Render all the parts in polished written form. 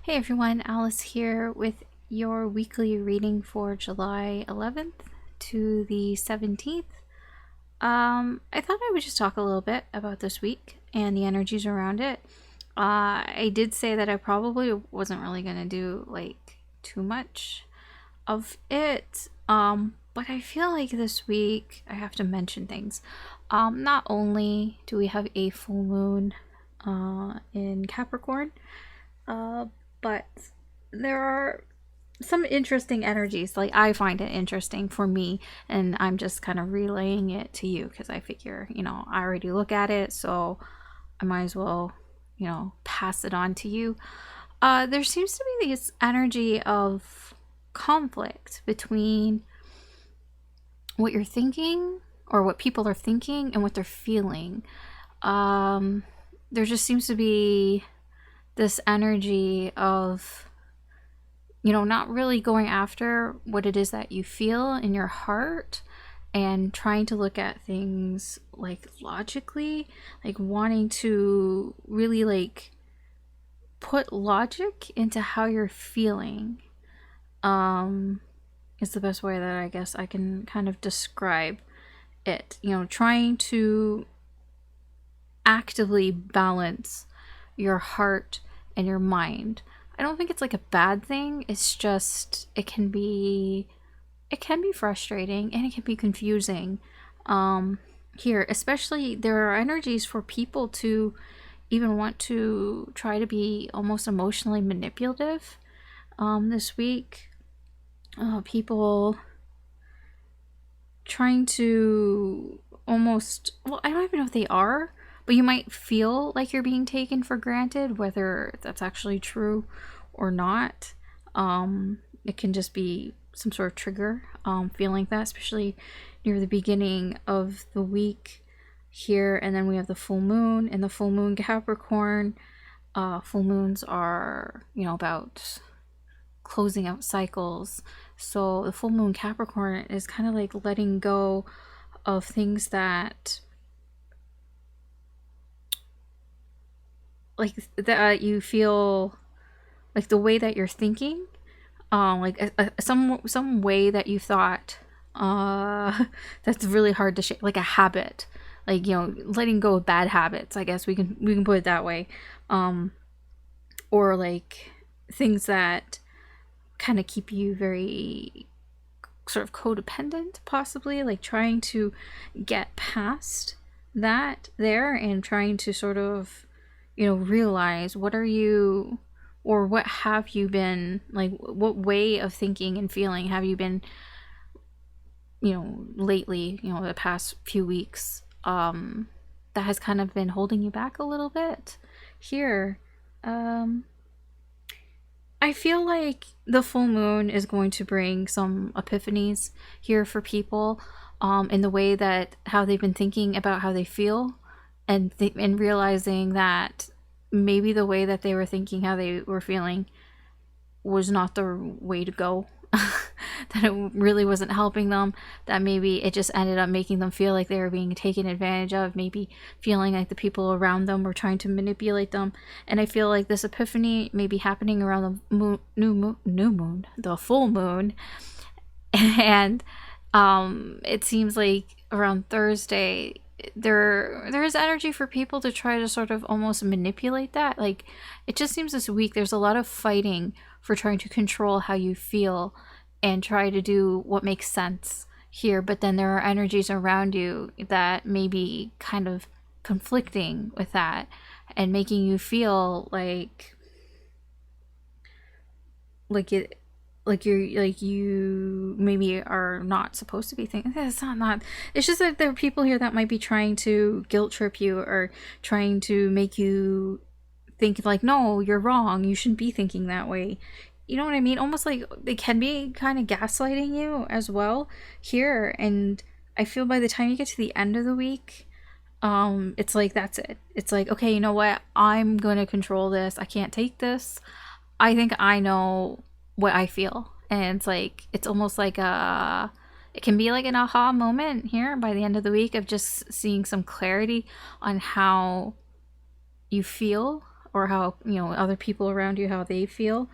Hey everyone, Alice here with your weekly reading for July 11th to the 17th. I thought I would just talk a little bit about this week and the energies around it. I did say that I probably wasn't really going to do like too much of it, but I feel like this week I have to mention things. Not only do we have a full moon in Capricorn, uh, but there are some interesting energies. Like, I find it interesting for me, and I'm just kind of relaying it to you because I figure, I already look at it, so I might as well, pass it on to you. There seems to be this energy of conflict between what you're thinking or what people are thinking and what they're feeling. There just seems to be this energy of, not really going after what it is that you feel in your heart and trying to look at things like logically, like wanting to really like put logic into how you're feeling, is the best way that I guess I can kind of describe it. Trying to actively balance your heart and your mind. I don't think it's like a bad thing. It's just it can be frustrating and it can be confusing. Here, especially there are energies for people to even want to try to be almost emotionally manipulative. This week, people trying to almost, well, I don't even know if they are, but you might feel like you're being taken for granted, whether that's actually true or not. It can just be some sort of trigger, feeling that, especially near the beginning of the week here. And then we have the full moon and the full moon Capricorn. Full moons are, about closing out cycles. So the full moon Capricorn is kind of like letting go of things that you feel like the way that you're thinking, like some way that you thought, that's really hard to shake, like a habit, like letting go of bad habits, I guess we can put it that way, or like things that kind of keep you very sort of codependent, possibly, like trying to get past that there and trying to sort of realize what are you, or what have you been, like what way of thinking and feeling have you been lately, the past few weeks, that has kind of been holding you back a little bit here. I feel like the full moon is going to bring some epiphanies here for people, in the way that how they've been thinking about how they feel, and and realizing that maybe the way that they were thinking how they were feeling was not the way to go. That it really wasn't helping them, that maybe it just ended up making them feel like they were being taken advantage of, maybe feeling like the people around them were trying to manipulate them. And I feel like this epiphany may be happening around the new moon, the full moon. And it seems like around Thursday there is energy for people to try to sort of almost manipulate that. Like, it just seems this week there's a lot of fighting for trying to control how you feel and try to do what makes sense here, but then there are energies around you that may be kind of conflicting with that and making you feel like it, like you maybe are not supposed to be thinking. It's just that there are people here that might be trying to guilt trip you or trying to make you think like, no, you're wrong, you shouldn't be thinking that way. You know what I mean? Almost like they can be kind of gaslighting you as well here. And I feel by the time you get to the end of the week, it's like, that's it. It's like, okay, you know what? I'm going to control this. I can't take this. I think I know what I feel. And it's like, it's almost like it can be like an aha moment here by the end of the week of just seeing some clarity on how you feel or how, other people around you, how they feel.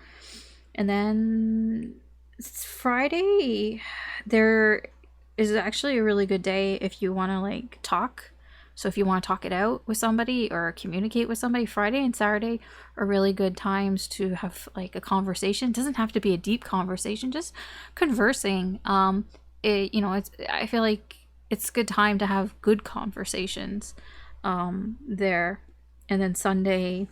And then Friday, there is actually a really good day if you want to like talk. So if you want to talk it out with somebody or communicate with somebody, Friday and Saturday are really good times to have like a conversation. It doesn't have to be a deep conversation, just conversing. I feel like it's a good time to have good conversations there. And then Sunday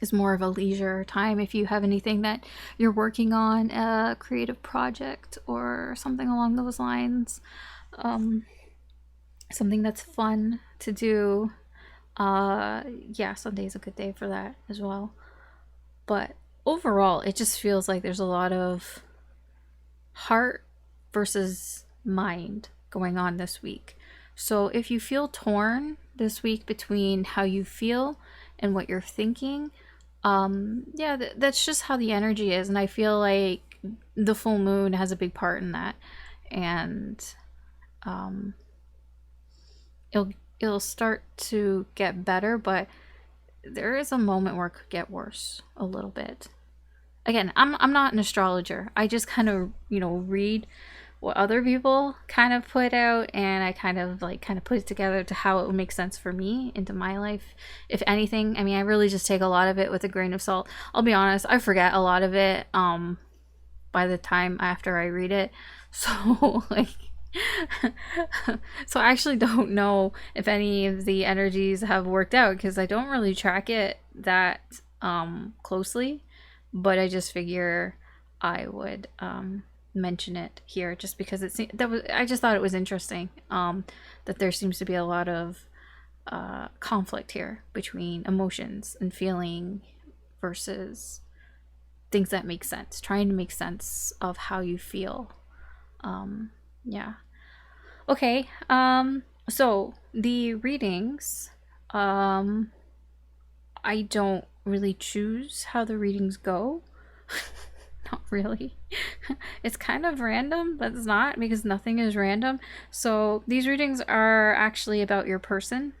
is more of a leisure time if you have anything that you're working on, a creative project or something along those lines, something that's fun to do. Sunday is a good day for that as well. But overall, it just feels like there's a lot of heart versus mind going on this week. So if you feel torn this week between how you feel and what you're thinking, that's just how the energy is. And I feel like the full moon has a big part in that. And it'll start to get better, but there is a moment where it could get worse a little bit. Again, I'm not an astrologer. I just kind of, read what other people kind of put out, and I kind of put it together to how it would make sense for me into my life. If anything, I really just take a lot of it with a grain of salt. I'll be honest, I forget a lot of it by the time after I read it. So so I actually don't know if any of the energies have worked out because I don't really track it that closely, but I just figure I would mention it here just because I just thought it was interesting that there seems to be a lot of conflict here between emotions and feeling versus things that make sense, trying to make sense of how you feel. Okay, so the readings, I don't really choose how the readings go. Not really. It's kind of random, but it's not because nothing is random. So these readings are actually about your person.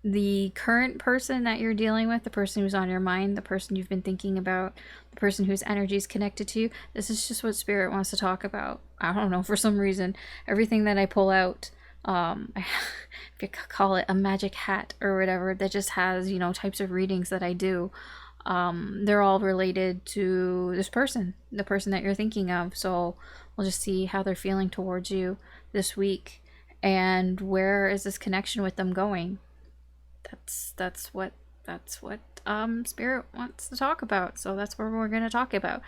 The current person that you're dealing with, the person who's on your mind, the person you've been thinking about, the person whose energy is connected to you. This is just what Spirit wants to talk about. I don't know, for some reason, everything that I pull out, if you call it a magic hat or whatever, that just has, types of readings that I do. They're all related to this person, the person that you're thinking of. So we'll just see how they're feeling towards you this week and where is this connection with them going. That's what Spirit wants to talk about. So that's what we're going to talk about.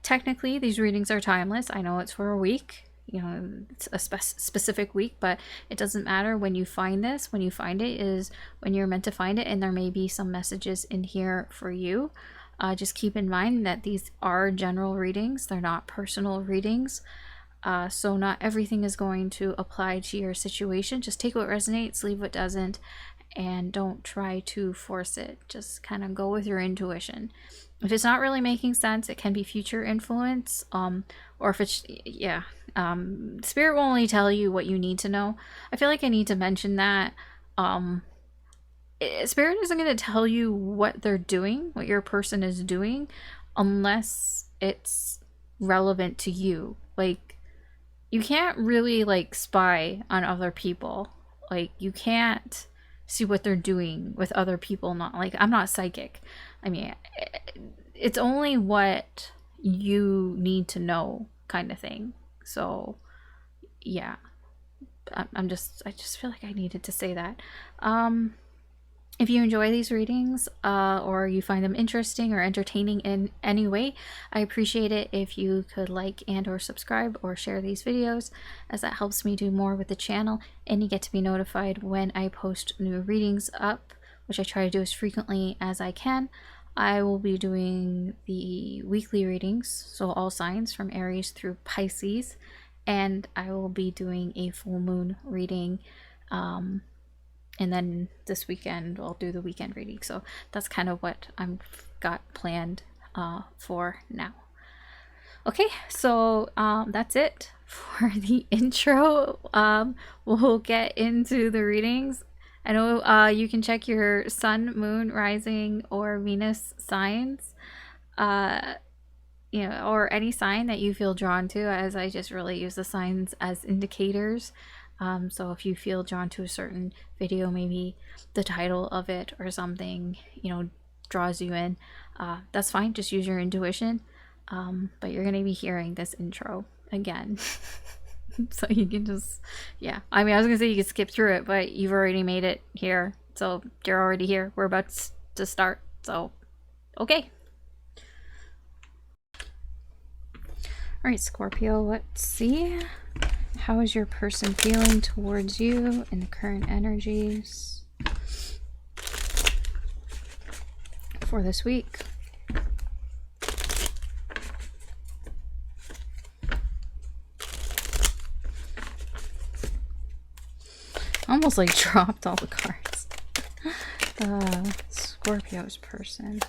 Technically these readings are timeless. I know it's for a week. It's a specific week, but it doesn't matter when you find this. When you find it is when you're meant to find it, and there may be some messages in here for you. Just keep in mind that these are general readings. They're not personal readings. So not everything is going to apply to your situation. Just take what resonates, leave what doesn't, and don't try to force it. Just kind of go with your intuition. If it's not really making sense, it can be future influence, or if it's, Spirit will only tell you what you need to know. I feel like I need to mention that. Spirit isn't going to tell you what they're doing, what your person is doing, unless it's relevant to you. Like, you can't really, spy on other people. You can't see what they're doing with other people. I'm not psychic. It's only what you need to know kind of thing. So, yeah. I just feel like I needed to say that. If you enjoy these readings, or you find them interesting or entertaining in any way, I appreciate it if you could like and or subscribe or share these videos, as that helps me do more with the channel, and you get to be notified when I post new readings up, which I try to do as frequently as I can. I will be doing the weekly readings, so all signs from Aries through Pisces, and I will be doing a full moon reading, and then this weekend I'll do the weekend reading. So that's kind of what I've got planned for now. Okay, so that's it for the intro. We'll get into the readings. I know you can check your sun, moon, rising, or Venus signs, uh, or any sign that you feel drawn to, as I just really use the signs as indicators. So if you feel drawn to a certain video, maybe the title of it or something, draws you in, that's fine. Just use your intuition. But you're going to be hearing this intro again. So you can just, yeah. I mean, I was going to say you could skip through it, but you've already made it here. So you're already here. We're about to start. So, okay. All right, Scorpio, let's see. How is your person feeling towards you in the current energies for this week? Almost like dropped all the cards. Scorpio's person.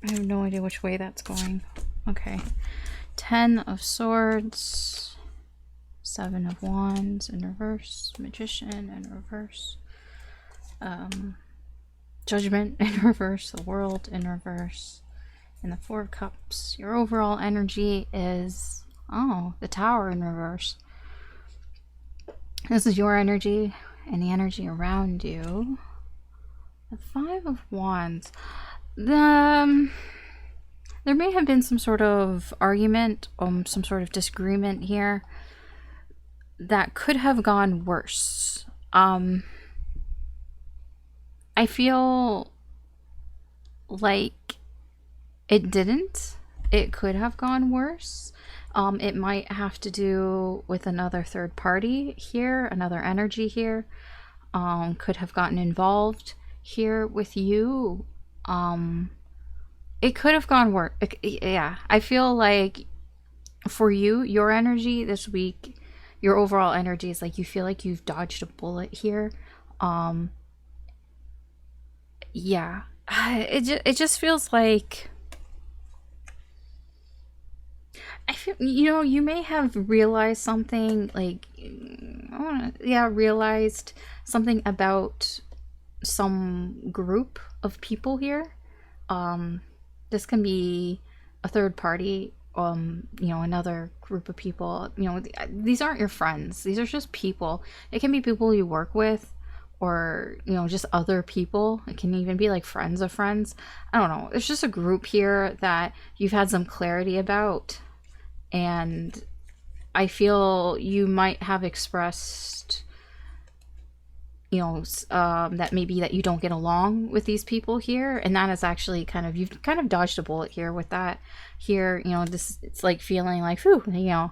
I have no idea which way that's going. Okay. 10 of Swords. 7 of Wands in reverse. Magician in reverse. Judgment in reverse. The World in reverse. And the 4 of Cups. Your overall energy is, the Tower in reverse. This is your energy and the energy around you. The 5 of Wands. There may have been some sort of argument, some sort of disagreement here that could have gone worse. I feel like it didn't. It could have gone worse. It might have to do with another third party here, another energy here. Could have gotten involved here with you. It could have gone worse. Yeah, I feel like for you, your energy this week, your overall energy is like you feel like you've dodged a bullet here. Yeah, it just feels like I feel, you may have realized something like, realized something about some group of people here. This can be a third party, another group of people. These aren't your friends. These are just people. It can be people you work with, or just other people. It can even be like friends of friends. I don't know. It's just a group here that you've had some clarity about, and I feel you might have expressed that maybe that you don't get along with these people here, and that is actually you've kind of dodged a bullet here with that here. It's like feeling like, whew,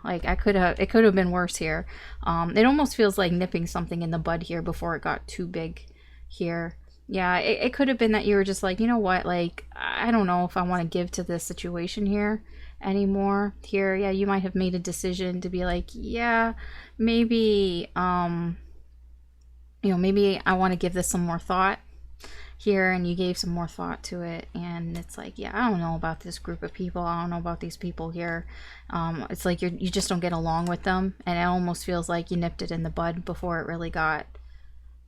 like it could have been worse here. It almost feels like nipping something in the bud here before it got too big here. Yeah, it could have been that you were just like, you know what, like, I don't know if I want to give to this situation here anymore here. Yeah, you might have made a decision to be like, yeah, maybe maybe I want to give this some more thought here, and you gave some more thought to it, and it's like, yeah, I don't know about this group of people. I don't know about these people here. It's like you just don't get along with them, and it almost feels like you nipped it in the bud before it really got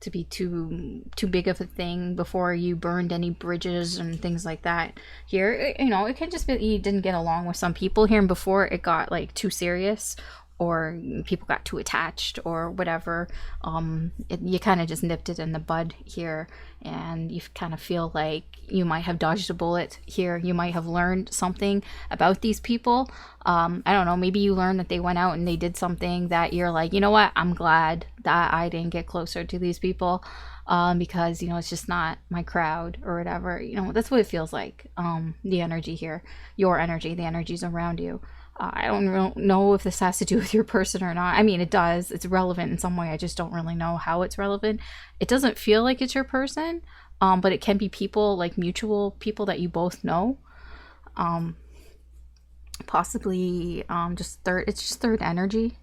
to be too big of a thing, before you burned any bridges and things like that here. It can just be you didn't get along with some people here, and before it got like too serious, or people got too attached or whatever, you kind of just nipped it in the bud here, and you kind of feel like you might have dodged a bullet here. You might have learned something about these people. I don't know, maybe you learned that they went out and they did something that you're like, you know what, I'm glad that I didn't get closer to these people, because it's just not my crowd or whatever. That's what it feels like. The energy here, your energy, the energies around you. I don't know if this has to do with your person or not. I mean, it does. It's relevant in some way. I just don't really know how it's relevant. It doesn't feel like it's your person, but it can be people, like mutual people that you both know. Possibly it's just third energy.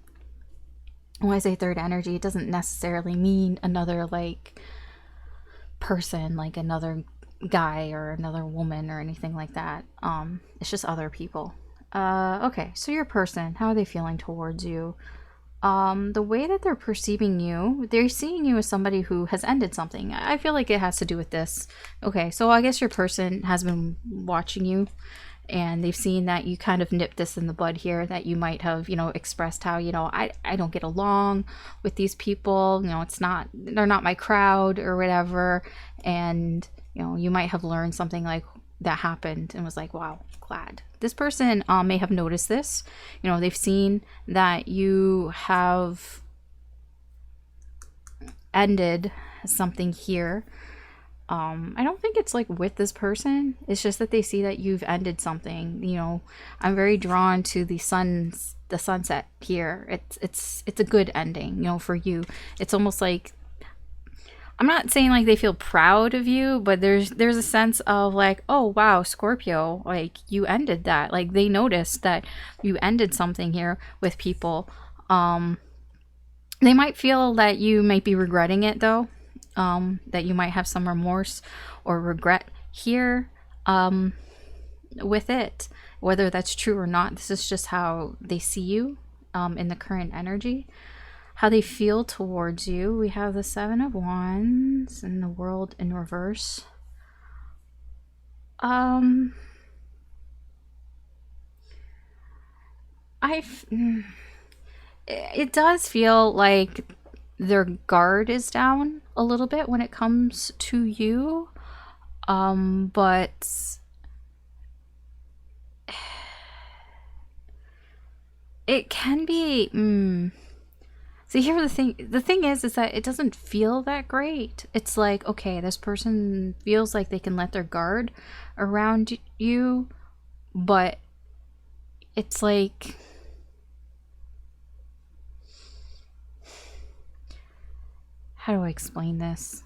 When I say third energy, it doesn't necessarily mean another like person, like another guy or another woman or anything like that. It's just other people. Okay, so your person, how are they feeling towards you? The way that they're perceiving you, they're seeing you as somebody who has ended something. I feel like it has to do with this. Okay, so I guess your person has been watching you and they've seen that you kind of nipped this in the bud here, that you might have, expressed how, I don't get along with these people, they're not my crowd or whatever. And, you might have learned something like that happened and was like, wow, glad. This person may have noticed this. They've seen that you have ended something here. I don't think it's like with this person. It's just that they see that you've ended something. I'm very drawn to the sunset here. It's a good ending, for you. It's almost like, I'm not saying like they feel proud of you, but there's a sense of like, oh wow, Scorpio, like you ended that. Like they noticed that you ended something here with people. They might feel that you might be regretting it though. That you might have some remorse or regret here with it. Whether that's true or not, this is just how they see you in the current energy. How they feel towards you. We have the Seven of Wands and the World in reverse. It does feel like their guard is down a little bit when it comes to you. But it can be see, here the thing is that it doesn't feel that great. It's like, okay, this person feels like they can let their guard around you, but it's like, how do I explain this?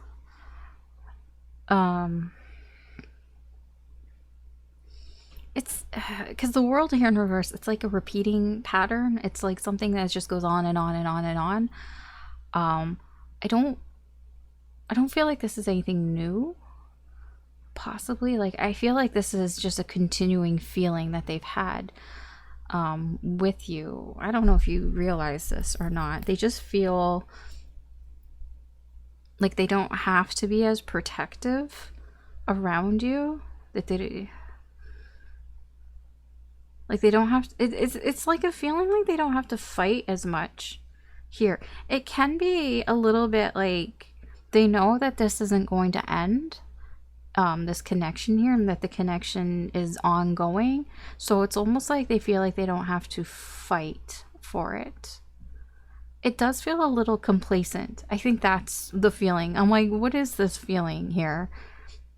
It's because the world here in reverse, it's like a repeating pattern. It's like something that just goes on and on and on and on. I don't feel like this is anything new. Possibly, like I feel like this is just a continuing feeling that they've had with you. I don't know if you realize this or not. They just feel like they don't have to be as protective around you. That they like they don't have to, it's like a feeling like they don't have to fight as much here. It can be a little bit like they know that this isn't going to end, this connection here, and that the connection is ongoing. So it's almost like they feel like they don't have to fight for it. It does feel a little complacent. I think that's the feeling. I'm like, what is this feeling here?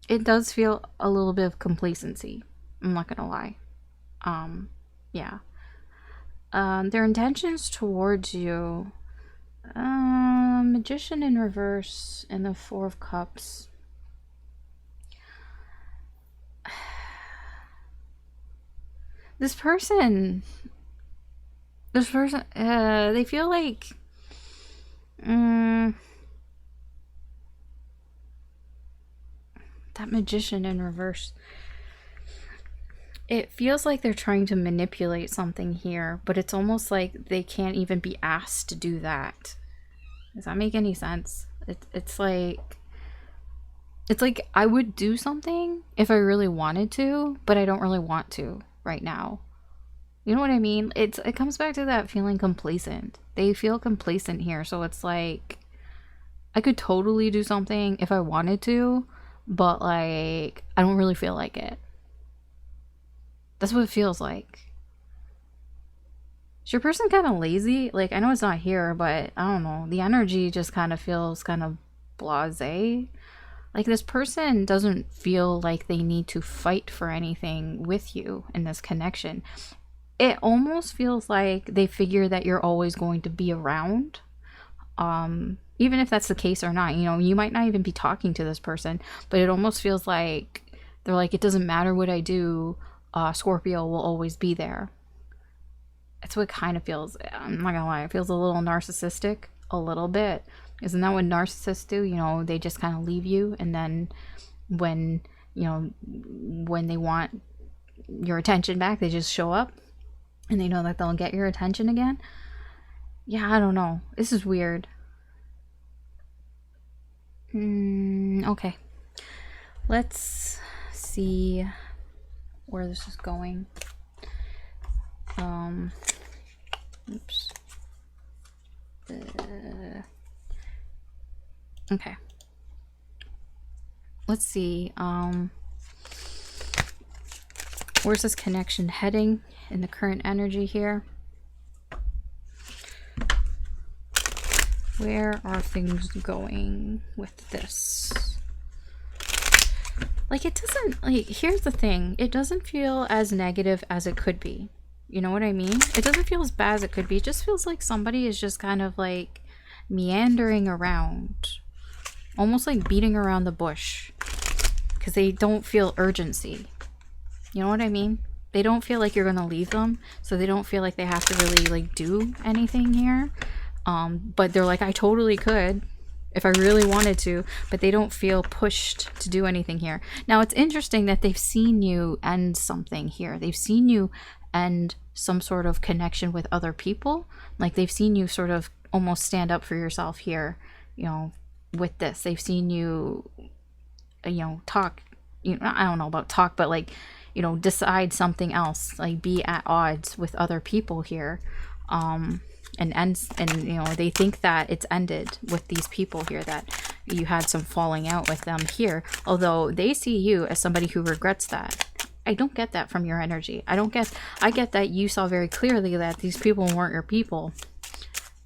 It does feel a little bit of complacency. I'm not gonna lie. Yeah. Their intentions towards you. Magician in reverse and the Four of Cups. This person, they feel like, that Magician in reverse. It feels like they're trying to manipulate something here, but it's almost like they can't even be asked to do that. Does that make any sense? It's like I would do something if I really wanted to, but I don't really want to right now. You know what I mean? It comes back to that feeling complacent. They feel complacent here, so it's like I could totally do something if I wanted to, but like I don't really feel like it. That's what it feels like. Is your person kind of lazy? Like, I know it's not here, but I don't know. The energy just kind of feels kind of blasé. Like, this person doesn't feel like they need to fight for anything with you in this connection. It almost feels like they figure that you're always going to be around. Even if that's the case or not. You might not even be talking to this person, but it almost feels like they're like, it doesn't matter what I do. Scorpio will always be there. That's what it kind of feels. I'm not gonna lie, it feels a little narcissistic, a little bit. Isn't that what narcissists do? They just kind of leave you, and then when they want your attention back, they just show up. and they know that they'll get your attention again. Yeah, I don't know. This is weird. Okay. Let's see where this is going. Oops. Okay. Let's see. Where's this connection heading in the current energy here? Where are things going with this? Like, it doesn't, like, here's the thing. It doesn't feel as negative as it could be. You know what I mean? It doesn't feel as bad as it could be. It just feels like somebody is just kind of like meandering around. Almost like beating around the bush. Because they don't feel urgency. You know what I mean? They don't feel like you're going to leave them. So they don't feel like they have to really like do anything here. But they're like, I totally could if I really wanted to, but they don't feel pushed to do anything here. Now, it's interesting that they've seen you end something here. They've seen you end some sort of connection with other people. Like, they've seen you sort of almost stand up for yourself here, you know, with this. They've seen you, you know, talk, you know, I don't know about talk, but like, you know, decide something else, like be at odds with other people here. And ends, and you know, they think that it's ended with these people here, that you had some falling out with them here, although they see you as somebody who regrets that. I don't get that from your energy. I get that you saw very clearly that these people weren't your people,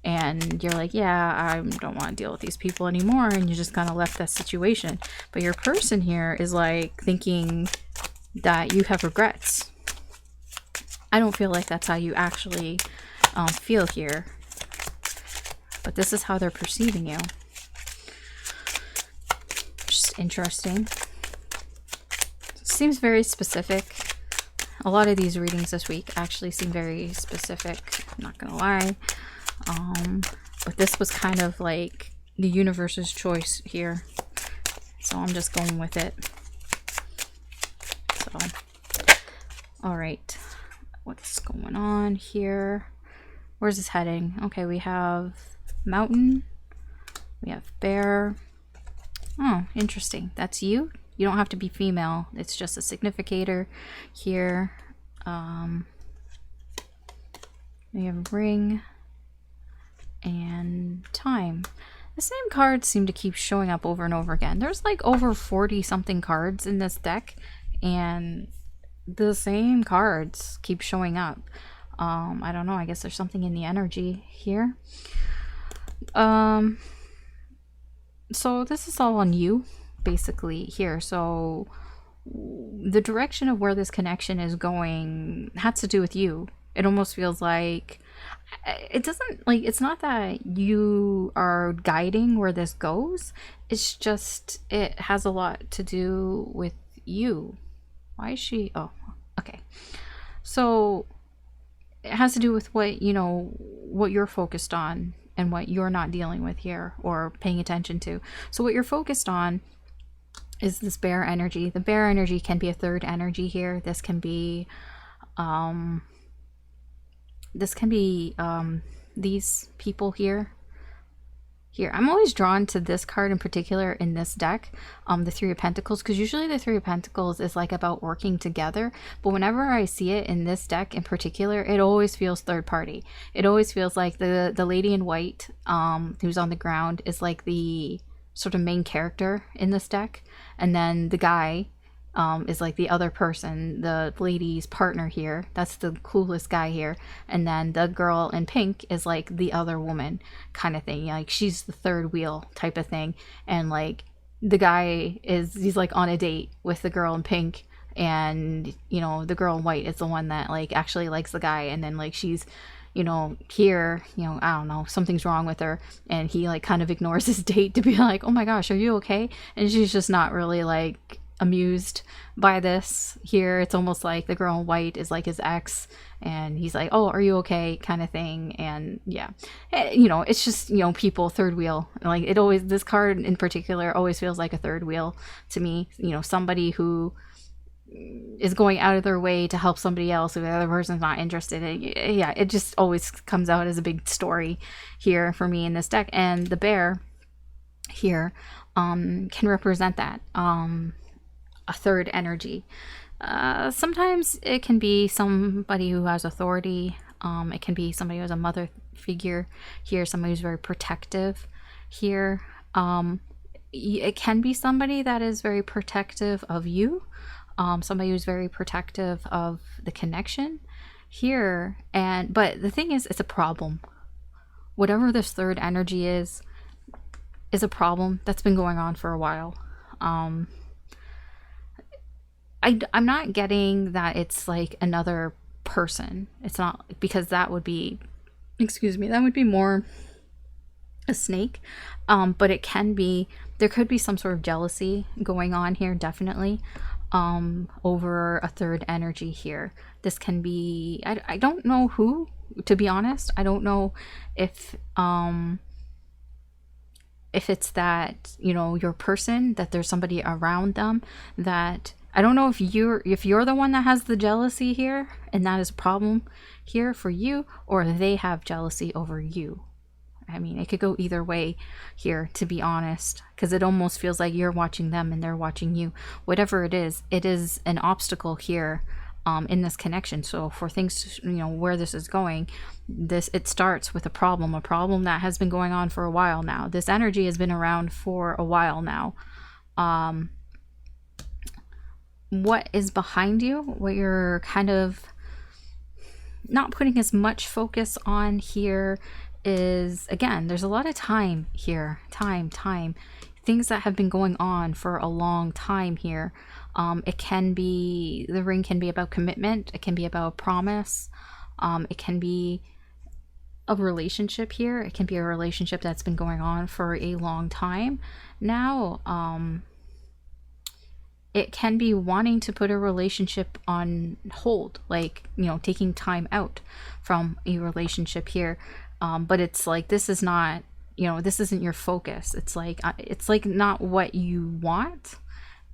and you're like, yeah, I don't want to deal with these people anymore, and you just kind of left that situation. But your person here is like thinking that you have regrets. I don't feel like that's how you actually feel here, but this is how they're perceiving you. Just interesting. Seems very specific. A lot of these readings this week actually seem very specific, I'm not gonna lie. But this was kind of like the universe's choice here, so I'm just going with it. So, all right, what's going on here? Where's this heading? Okay, we have mountain. We have bear. Oh, interesting. That's you. You don't have to be female. It's just a significator here. We have ring and time. The same cards seem to keep showing up over and over again. There's like over 40 something cards in this deck, and the same cards keep showing up. I don't know, I guess there's something in the energy here. So this is all on you, basically, here. So the direction of where this connection is going has to do with you. It almost feels like it doesn't, like, it's not that you are guiding where this goes. It's just, it has a lot to do with you. Why is she? Oh, okay. So it has to do with what, you know, what you're focused on and what you're not dealing with here or paying attention to. So what you're focused on is this bear energy. The bear energy can be a third energy here. This can be these people here. I'm always drawn to this card in particular in this deck, the Three of Pentacles, because usually the Three of Pentacles is like about working together, but whenever I see it in this deck in particular, it always feels third party. It always feels like the lady in white who's on the ground is like the sort of main character in this deck, and then the guy is like the other person, the lady's partner here. That's the coolest guy here. And then the girl in pink is like the other woman kind of thing. Like, she's the third wheel type of thing. And like the guy he's like on a date with the girl in pink, and you know, the girl in white is the one that like actually likes the guy. And then like she's, you know, here, you know, I don't know, something's wrong with her, and he like kind of ignores his date to be like, oh my gosh, are you okay? And she's just not really like amused by this here. It's almost like the girl in white is like his ex, and he's like, oh, are you okay, kind of thing. And yeah, you know, it's just, you know, people, third wheel. Like, it always, this card in particular always feels like a third wheel to me. You know, somebody who is going out of their way to help somebody else if the other person's not interested. Yeah, it just always comes out as a big story here for me in this deck. And the bear here can represent that, a third energy. Sometimes it can be somebody who has authority. It can be somebody who has a mother figure here, somebody who's very protective here. It can be somebody that is very protective of you, somebody who's very protective of the connection here. But the thing is, it's a problem. Whatever this third energy is a problem that's been going on for a while. I'm not getting that it's like another person. It's not, because that would be, that would be more a snake. But it can be, there could be some sort of jealousy going on here, definitely, over a third energy here. This can be, I don't know who, to be honest. I don't know if it's that, your person, that there's somebody around them that, I don't know if you're the one that has the jealousy here and that is a problem here for you, or they have jealousy over you. I mean, it could go either way here, to be honest, because it almost feels like you're watching them and they're watching you. Whatever it is an obstacle here in this connection. So for things, where this is going, it starts with a problem that has been going on for a while now. This energy has been around for a while now. What is behind you, what you're kind of not putting as much focus on here is, again, there's a lot of time here. Time. Things that have been going on for a long time here. It can be, the ring can be about commitment. It can be about a promise. It can be a relationship here. It can be a relationship that's been going on for a long time now. It can be wanting to put a relationship on hold, like, taking time out from a relationship here. But it's like, this is not, this isn't your focus. It's like not what you want.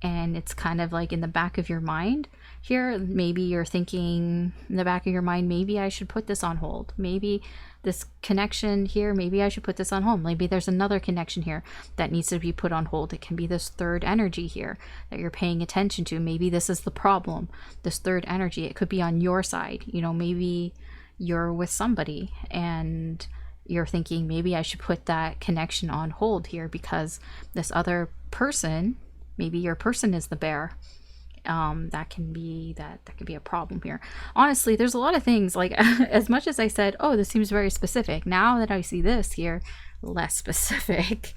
And it's kind of like in the back of your mind here. Maybe you're thinking in the back of your mind, maybe I should put this on hold. Maybe this connection here, maybe I should put this on hold. Maybe there's another connection here that needs to be put on hold. It can be this third energy here that you're paying attention to. Maybe this is the problem, this third energy. It could be on your side. Maybe you're with somebody and you're thinking, maybe I should put that connection on hold here because this other person, maybe your person is the bear. That can be a problem here. Honestly, there's a lot of things, like, as much as I said, oh, this seems very specific, now that I see this here, less specific,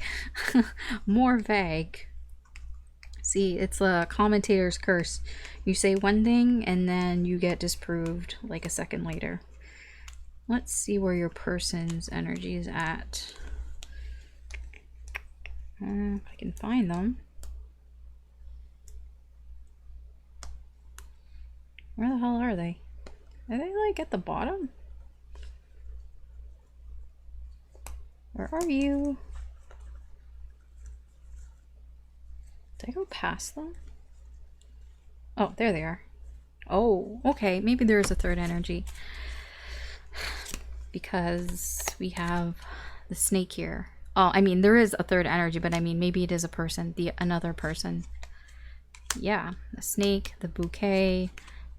more vague. See, it's a commentator's curse. You say one thing and then you get disproved like a second later. Let's see where your person's energy is at. If I can find them. Where the hell are they? Are they like at the bottom? Where are you? Did I go past them? Oh, there they are. Oh, okay. Maybe there is a third energy. Because we have the snake here. Oh, I mean, there is a third energy, but I mean, maybe it is a person, another person. Yeah, the snake, the bouquet.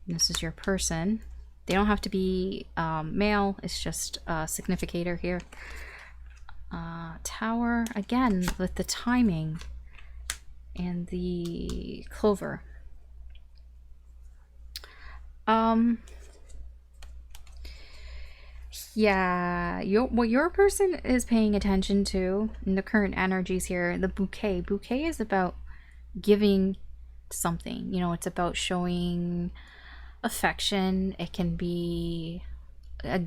This is your person. They don't have to be male. It's just a significator here. Tower, again, with the timing and the clover. Yeah, what your person is paying attention to in the current energies here, the bouquet. Bouquet is about giving something. It's about showing affection. It can be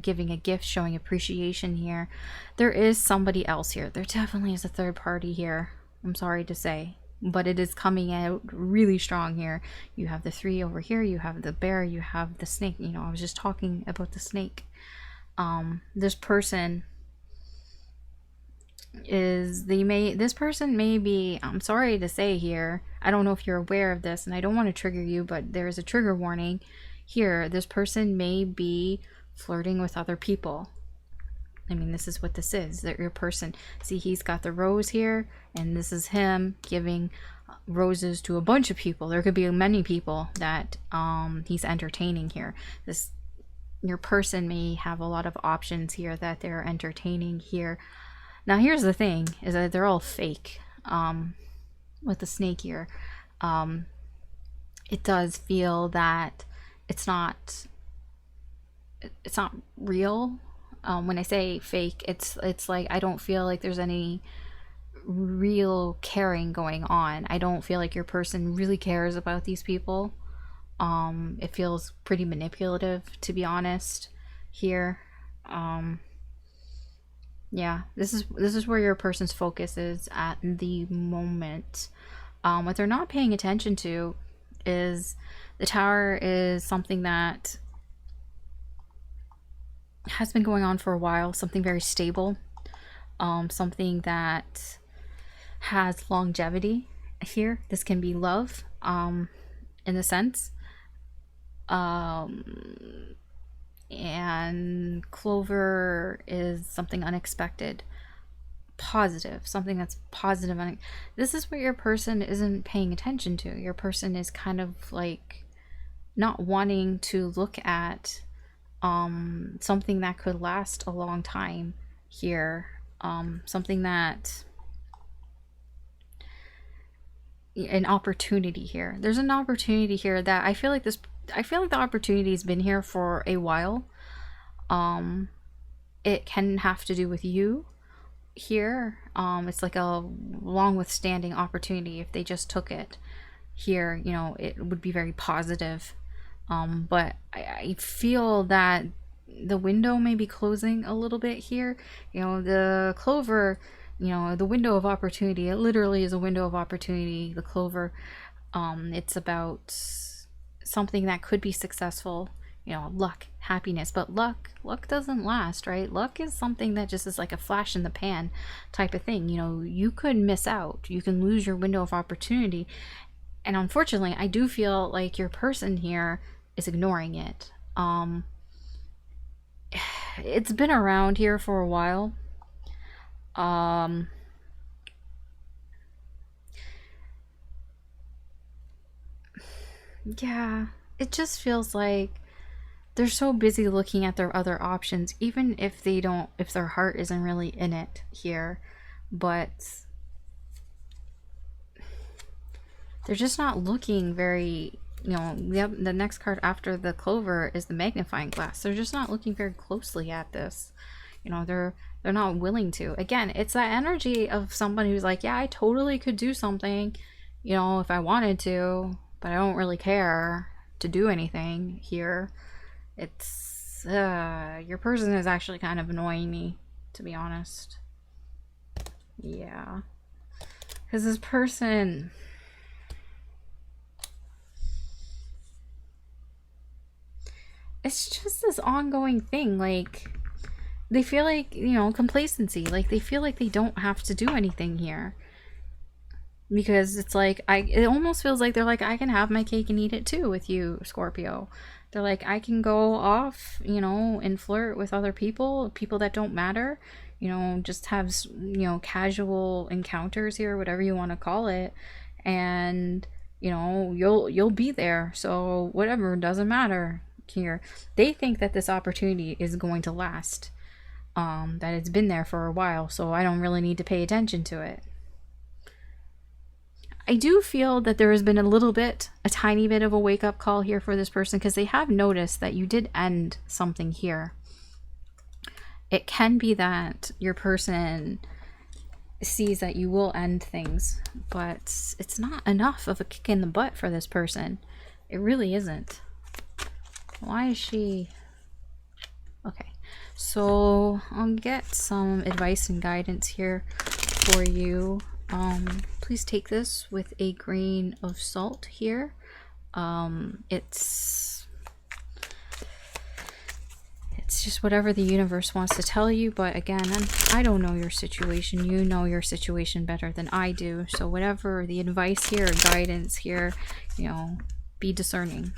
giving a gift, showing appreciation here. There is somebody else here. There definitely is a third party here. I'm sorry to say, but it is coming out really strong here. You have the 3 over here. You have the bear. You have the snake. I was just talking about the snake. This person is this person may be, I'm sorry to say here, I don't know if you're aware of this, and I don't want to trigger you, but there's a trigger warning here. This person may be flirting with other people. I mean, this is what this is. That your person, see, he's got the rose here, and this is him giving roses to a bunch of people. There could be many people that he's entertaining here. Your person may have a lot of options here that they're entertaining here. Now, here's the thing, is that they're all fake. With the snake here, it does feel that it's not real. When I say fake, it's like I don't feel like there's any real caring going on. I don't feel like your person really cares about these people. It feels pretty manipulative, to be honest, here. Yeah, this is where your person's focus is at the moment. What they're not paying attention to is the Tower is something that has been going on for a while, something very stable, something that has longevity here. This can be love, in a sense. And Clover is something unexpected, positive, something that's positive. This is what your person isn't paying attention to. Your person is kind of like not wanting to look at something that could last a long time here, something that an opportunity here. There's an opportunity here that I feel like the opportunity has been here for a while. It can have to do with you here. It's like a long withstanding opportunity. If they just took it here, you know, it would be very positive. But I feel that the window may be closing a little bit here. You know, the Clover, you know, the window of opportunity, it literally is a window of opportunity. The Clover, it's about something that could be successful, you know, luck, happiness. But luck doesn't last, right? Luck is something that just is like a flash in the pan type of thing. You know, you could miss out, you can lose your window of opportunity. And unfortunately, I do feel like your person here is ignoring it. It's been around here for a while. Yeah, it just feels like they're so busy looking at their other options, even if their heart isn't really in it here. But they're just not looking very, you know, the next card after the Clover is the magnifying glass. They're just not looking very closely at this. You know, they're not willing to. Again, it's that energy of somebody who's like, yeah, I totally could do something, you know, if I wanted to, but I don't really care to do anything here. It's your person is actually kind of annoying me, to be honest. Yeah, because this person, it's just this ongoing thing. Like, they feel like, you know, complacency. Like, they feel like they don't have to do anything here. Because it's like, it almost feels like they're like, I can have my cake and eat it too with you, Scorpio. They're like, I can go off, you know, and flirt with other people that don't matter. You know, just have, you know, casual encounters here, whatever you want to call it. And, you know, you'll be there. So whatever, doesn't matter here. They think that this opportunity is going to last. That it's been there for a while, so I don't really need to pay attention to it. I do feel that there has been a tiny bit of a wake-up call here for this person, because they have noticed that you did end something here. It can be that your person sees that you will end things, but it's not enough of a kick in the butt for this person. It really isn't. Why is she... Okay, so I'll get some advice and guidance here for you. Please take this with a grain of salt here. It's it's just whatever the universe wants to tell you. But again, I don't know your situation. You know your situation better than I do. So whatever the advice here, or guidance here, you know, be discerning.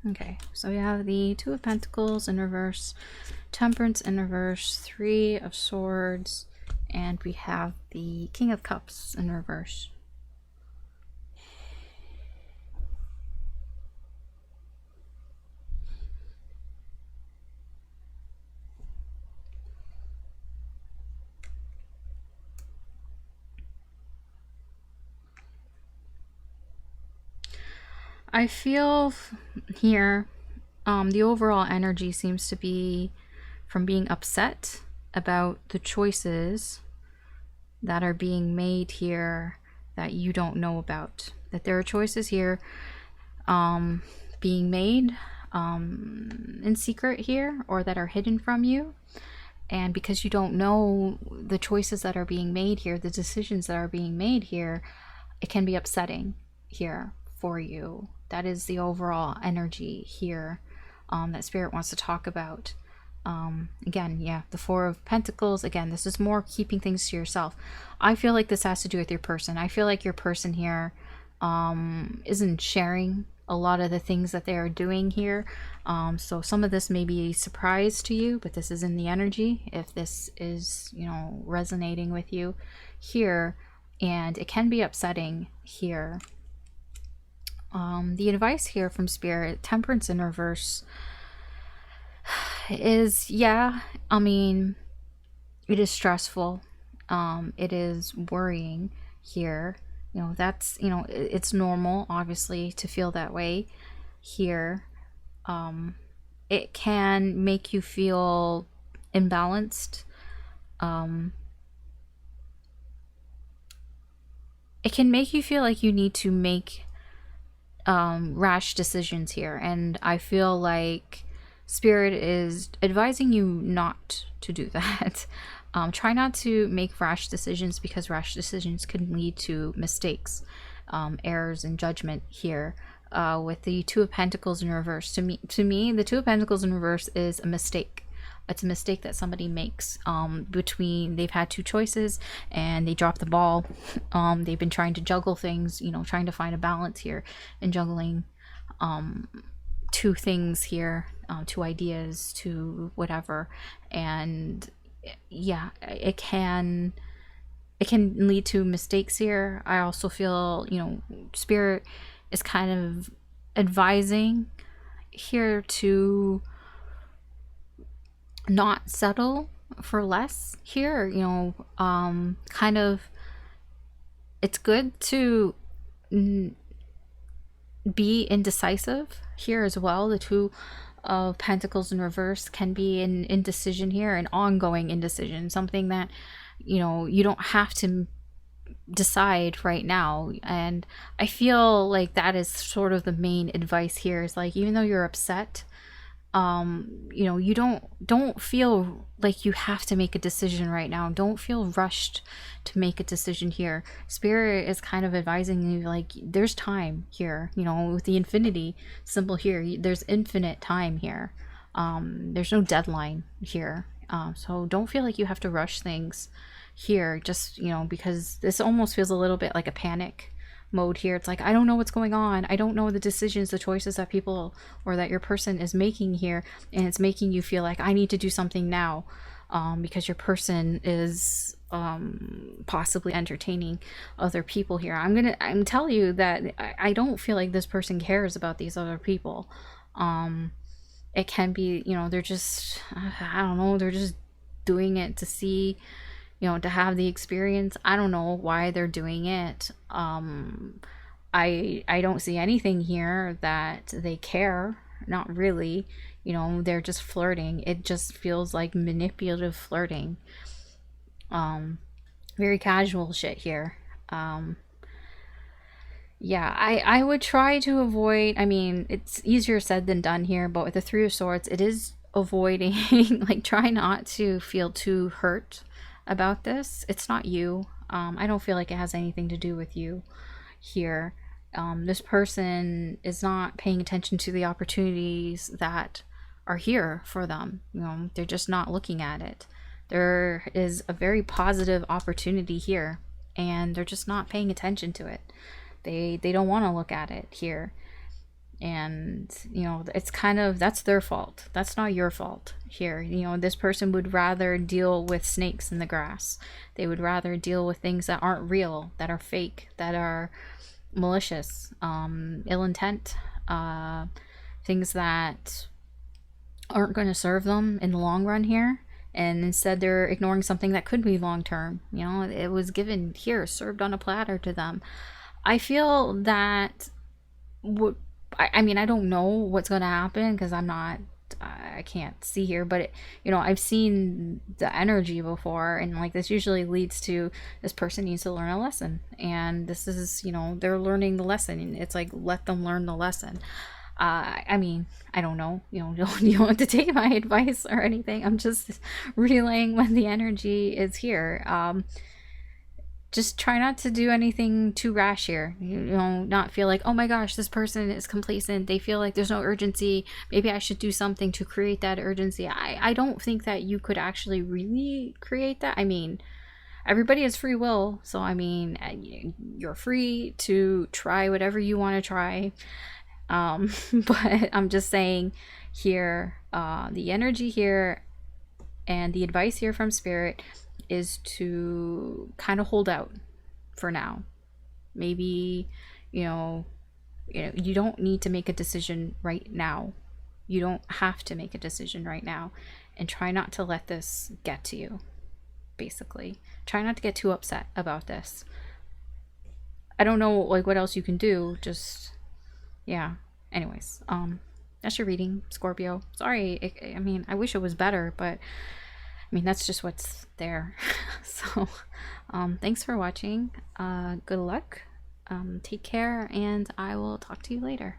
Okay, so we have the Two of Pentacles in reverse, Temperance in reverse, Three of Swords, and we have the King of Cups in reverse. I feel here, the overall energy seems to be from being upset about the choices that are being made here that you don't know about. That there are choices here being made in secret here, or that are hidden from you. And because you don't know the choices that are being made here, the decisions that are being made here, it can be upsetting here for you. That is the overall energy here that Spirit wants to talk about. Again, yeah, the Four of Pentacles. Again, this is more keeping things to yourself. I feel like this has to do with your person. I feel like your person here isn't sharing a lot of the things that they are doing here. So some of this may be a surprise to you, but this is in the energy. If this is, you know, resonating with you here, and it can be upsetting here. The advice here from Spirit, Temperance in reverse, is, yeah, I mean, it is stressful. It is worrying here. You know, that's, you know, it's normal, obviously, to feel that way here. It can make you feel imbalanced. It can make you feel like you need to make rash decisions here, and I feel like Spirit is advising you not to do that. Try not to make rash decisions, because rash decisions can lead to mistakes, errors in judgment here. With the Two of Pentacles in reverse, to me, the Two of Pentacles in reverse is a mistake. It's a mistake that somebody makes between, they've had two choices and they dropped the ball. They've been trying to juggle things, you know, trying to find a balance here and juggling two things here, two ideas, two whatever. And yeah, it can lead to mistakes here. I also feel, you know, Spirit is kind of advising here to not settle for less here, you know. Kind of, it's good to be indecisive here as well. The Two of Pentacles in reverse can be an indecision here, an ongoing indecision, something that, you know, you don't have to decide right now. And I feel like that is sort of the main advice here, is like, even though you're upset, you know, you don't feel like you have to make a decision right now. Don't feel rushed to make a decision here. Spirit is kind of advising you, like, there's time here, you know, with the infinity symbol here, there's infinite time here. There's no deadline here. So don't feel like you have to rush things here, just, you know, because this almost feels a little bit like a panic mode here. It's like, I don't know what's going on. I don't know the decisions, the choices that people, or that your person is making here, and it's making you feel like I need to do something now, because your person is possibly entertaining other people here. I'm telling you that I don't feel like this person cares about these other people. It can be, you know, they're just, I don't know, they're just doing it to see, you know, to have the experience. I don't know why they're doing it. I don't see anything here that they care. Not really. You know, they're just flirting. It just feels like manipulative flirting. Very casual shit here. Yeah, I would try to avoid, I mean, it's easier said than done here, but with the Three of Swords, it is avoiding, like, try not to feel too hurt about this. It's not you. I don't feel like it has anything to do with you here. This person is not paying attention to the opportunities that are here for them. You know, they're just not looking at it. There is a very positive opportunity here, and they're just not paying attention to it. They don't want to look at it here. And you know, it's kind of, that's their fault. That's not your fault here. You know, this person would rather deal with snakes in the grass. They would rather deal with things that aren't real, that are fake, that are malicious, ill intent, things that aren't going to serve them in the long run here. And instead they're ignoring something that could be long term. You know, it was given here, served on a platter to them. I feel that what, I mean, I don't know what's going to happen because I can't see here, but you know, I've seen the energy before, and like this usually leads to this person needs to learn a lesson, and this is, you know, they're learning the lesson, and it's like, let them learn the lesson. I mean, I don't know, you know, you don't have to take my advice or anything. I'm just relaying when the energy is here. Just try not to do anything too rash here. You know, not feel like, oh my gosh, this person is complacent. They feel like there's no urgency. Maybe I should do something to create that urgency. I don't think that you could actually really create that. I mean, everybody has free will. So, I mean, you're free to try whatever you want to try. But I'm just saying here, the energy here and the advice here from Spirit is to kind of hold out for now. Maybe, you know, you don't need to make a decision right now. You don't have to make a decision right now, and try not to let this get to you. Basically, try not to get too upset about this. I don't know like what else you can do. Just, yeah. Anyways, that's your reading, Scorpio. Sorry, I mean, I wish it was better, but I mean, that's just what's there. So, thanks for watching. Good luck. Take care, and I will talk to you later.